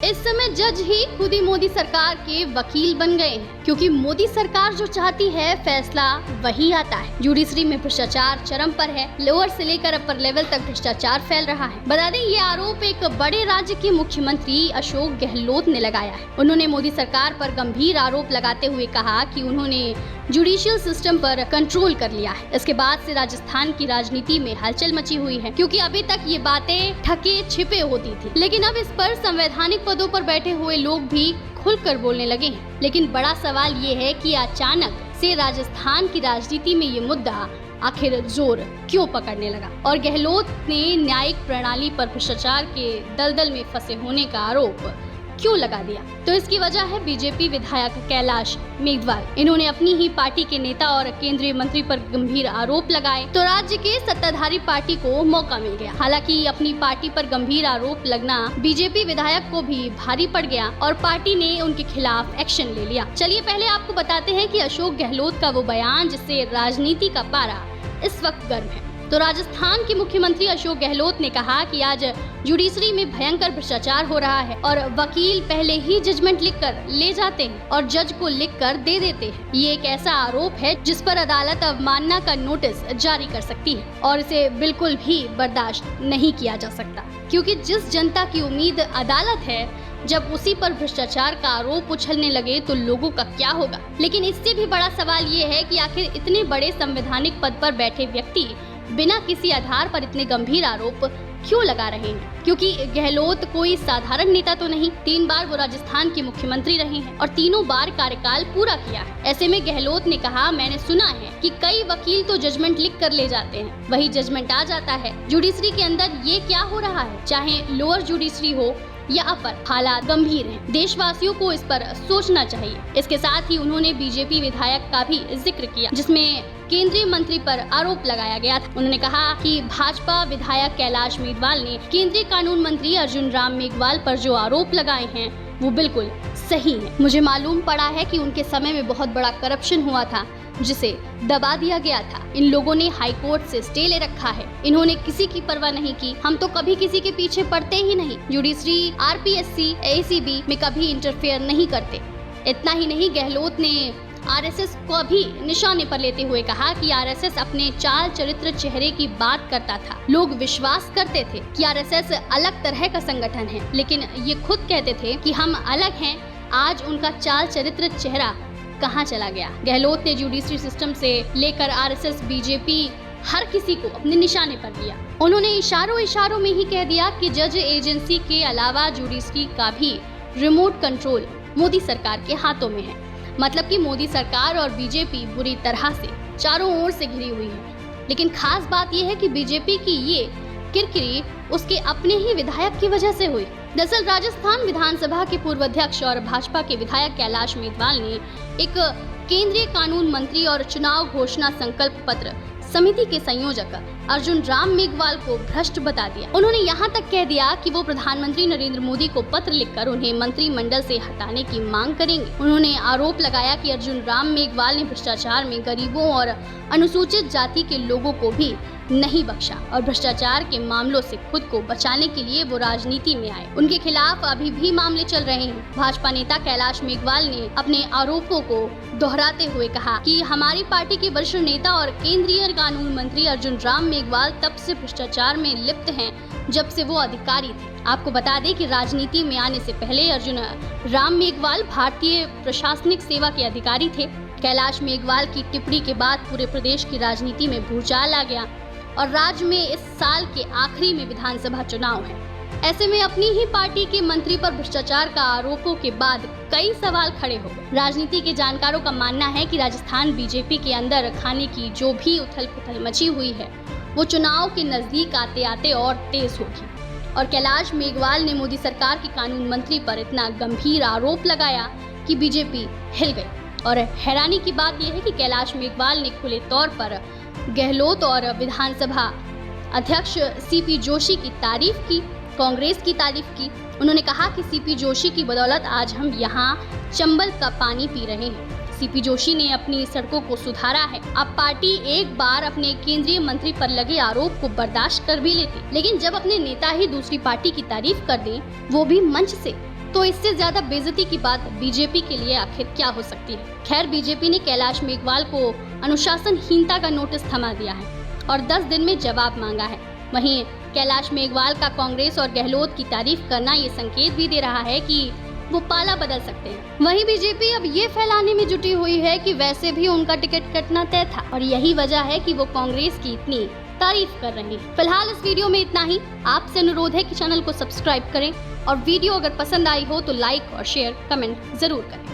इस समय जज ही खुद ही मोदी सरकार के वकील बन गए हैं, क्योंकि मोदी सरकार जो चाहती है फैसला वही आता है। जुडिशरी में भ्रष्टाचार चरम पर है, लोअर से लेकर अपर लेवल तक भ्रष्टाचार फैल रहा है। बता दें, ये आरोप एक बड़े राज्य के मुख्यमंत्री अशोक गहलोत ने लगाया है। उन्होंने मोदी सरकार पर गंभीर आरोप लगाते हुए कहा कि उन्होंने जुडिशियल सिस्टम पर कंट्रोल कर लिया है। इसके बाद से राजस्थान की राजनीति में हलचल मची हुई है, क्योंकि अभी तक ये बातें ठके छिपे होती थी, लेकिन अब इस पर संवैधानिक पदों पर बैठे हुए लोग भी खुलकर बोलने लगे हैं। लेकिन बड़ा सवाल ये है कि अचानक से राजस्थान की राजनीति में ये मुद्दा आखिर जोर क्यों पकड़ने लगा और गहलोत ने न्यायिक प्रणाली पर भ्रष्टाचार के दलदल में फंसे होने का आरोप क्यों लगा दिया। तो इसकी वजह है बीजेपी विधायक कैलाश मेघवाल। इन्होंने अपनी ही पार्टी के नेता और केंद्रीय मंत्री पर गंभीर आरोप लगाए तो राज्य के सत्ताधारी पार्टी को मौका मिल गया। हालांकि अपनी पार्टी पर गंभीर आरोप लगना बीजेपी विधायक को भी भारी पड़ गया और पार्टी ने उनके खिलाफ एक्शन ले लिया। चलिए पहले आपको बताते हैं कि अशोक गहलोत का वो बयान जिससे राजनीति का पारा इस वक्त गर्म है। तो राजस्थान के मुख्यमंत्री अशोक गहलोत ने कहा कि आज जुडिशरी में भयंकर भ्रष्टाचार हो रहा है और वकील पहले ही जजमेंट लिखकर ले जाते हैं और जज को लिखकर दे देते हैं। ये एक ऐसा आरोप है जिस पर अदालत अवमानना का नोटिस जारी कर सकती है और इसे बिल्कुल भी बर्दाश्त नहीं किया जा सकता, क्योंकि जिस जनता की उम्मीद अदालत है, जब उसी पर भ्रष्टाचार का आरोप उछलने लगे तो लोगों का क्या होगा। लेकिन इससे भी बड़ा सवाल ये है कि आखिर इतने बड़े संवैधानिक पद पर बैठे व्यक्ति बिना किसी आधार पर इतने गंभीर आरोप क्यों लगा रहे हैं, क्योंकि गहलोत कोई साधारण नेता तो नहीं। 3 बार वो राजस्थान के मुख्यमंत्री रहे हैं और तीनों बार कार्यकाल पूरा किया है। ऐसे में गहलोत ने कहा, मैंने सुना है कि कई वकील तो जजमेंट लिख कर ले जाते हैं, वही जजमेंट आ जाता है। जुडिशरी के अंदर ये क्या हो रहा है, चाहे लोअर जुडिशरी हो या अपर, हालात गंभीर हैं। देशवासियों को इस पर सोचना चाहिए। इसके साथ ही उन्होंने बीजेपी विधायक का भी जिक्र किया, जिसमें केंद्रीय मंत्री पर आरोप लगाया गया था। उन्होंने कहा कि भाजपा विधायक कैलाश मेघवाल ने केंद्रीय कानून मंत्री अर्जुन राम मेघवाल पर जो आरोप लगाए हैं वो बिल्कुल सही है। मुझे मालूम पड़ा है कि उनके समय में बहुत बड़ा करप्शन हुआ था जिसे दबा दिया गया था। इन लोगों ने हाई कोर्ट से स्टे ले रखा है। इन्होंने किसी की परवाह नहीं की। हम तो कभी किसी के पीछे पड़ते ही नहीं। जुडिशरी, आरपीएससी, एसीबी में कभी इंटरफेयर नहीं करते। इतना ही नहीं, गहलोत ने आरएसएस को भी निशाने पर लेते हुए कहा कि आरएसएस अपने चाल चरित्र चेहरे की बात करता था। लोग विश्वास करते थे कि आरएसएस अलग तरह का संगठन है, लेकिन ये खुद कहते थे कि हम अलग हैं। आज उनका चाल चरित्र चेहरा कहाँ चला गया। गहलोत ने जुडिशरी सिस्टम से लेकर आरएसएस, बीजेपी, हर किसी को अपने निशाने पर लिया। उन्होंने इशारों में ही कह दिया कि जज एजेंसी के अलावा जुडिशरी का भी रिमोट कंट्रोल मोदी सरकार के हाथों में है। मतलब कि मोदी सरकार और बीजेपी बुरी तरह से चारों ओर से घिरी हुई है। लेकिन खास बात यह है कि बीजेपी की ये किरकिरी उसके अपने ही विधायक की वजह से हुई। दरअसल राजस्थान विधानसभा के पूर्व अध्यक्ष और भाजपा के विधायक कैलाश मेघवाल ने एक केंद्रीय कानून मंत्री और चुनाव घोषणा संकल्प पत्र समिति के संयोजक अर्जुन राम मेघवाल को भ्रष्ट बता दिया। उन्होंने यहाँ तक कह दिया कि वो प्रधानमंत्री नरेंद्र मोदी को पत्र लिखकर उन्हें मंत्रिमंडल से हटाने की मांग करेंगे। उन्होंने आरोप लगाया कि अर्जुन राम मेघवाल ने भ्रष्टाचार में गरीबों और अनुसूचित जाति के लोगों को भी नहीं बख्शा और भ्रष्टाचार के मामलों से खुद को बचाने के लिए वो राजनीति में आए। उनके खिलाफ अभी भी मामले चल रहे हैं। भाजपा नेता कैलाश मेघवाल ने अपने आरोपों को दोहराते हुए कहा कि हमारी पार्टी के वरिष्ठ नेता और केंद्रीय कानून मंत्री अर्जुन राम मेघवाल तब से भ्रष्टाचार में लिप्त हैं जब से वो अधिकारी थे। आपको बता दें कि राजनीति में आने से पहले अर्जुन राम मेघवाल भारतीय प्रशासनिक सेवा के अधिकारी थे। कैलाश मेघवाल की टिप्पणी के बाद पूरे प्रदेश की राजनीति में भूचाल आ गया और राज्य में इस साल के आखिरी में विधानसभा चुनाव है। ऐसे में अपनी ही पार्टी के मंत्री पर भ्रष्टाचार का आरोपों के बाद कई सवाल खड़े हो गए। राजनीति के जानकारों का मानना है कि राजस्थान बीजेपी के अंदर खाने की जो भी उथल पुथल मची हुई है वो चुनाव के नजदीक आते आते और तेज होगी। और कैलाश मेघवाल ने मोदी सरकार के कानून मंत्री पर इतना गंभीर आरोप लगाया कि बीजेपी हिल गई। और हैरानी की बात यह है कि कैलाश मेघवाल ने खुले तौर पर गहलोत और विधानसभा अध्यक्ष सीपी जोशी की तारीफ की, कांग्रेस की तारीफ की। उन्होंने कहा कि सीपी जोशी की बदौलत आज हम यहाँ चंबल का पानी पी रहे हैं। सीपी जोशी ने अपनी सड़कों को सुधारा है। अब पार्टी एक बार अपने केंद्रीय मंत्री पर लगे आरोप को बर्दाश्त कर भी लेती, लेकिन जब अपने नेता ही दूसरी पार्टी की तारीफ कर दें, वो भी मंच से, तो इससे ज्यादा बेइज्जती की बात बीजेपी के लिए आखिर क्या हो सकती है। खैर, बीजेपी ने कैलाश मेघवाल को अनुशासनहीनता का नोटिस थमा दिया है और 10 दिन में जवाब मांगा है। वहीं कैलाश मेघवाल का कांग्रेस और गहलोत की तारीफ करना ये संकेत भी दे रहा है कि वो पाला बदल सकते हैं। वहीं बीजेपी अब ये फैलाने में जुटी हुई है कि वैसे भी उनका टिकट कटना तय था और यही वजह है कि वो कांग्रेस की इतनी तारीफ कर रहे हैं। फिलहाल इस वीडियो में इतना ही। आपसे अनुरोध है कि चैनल को सब्सक्राइब करें और वीडियो अगर पसंद आई हो तो लाइक और शेयर कमेंट जरूर करें।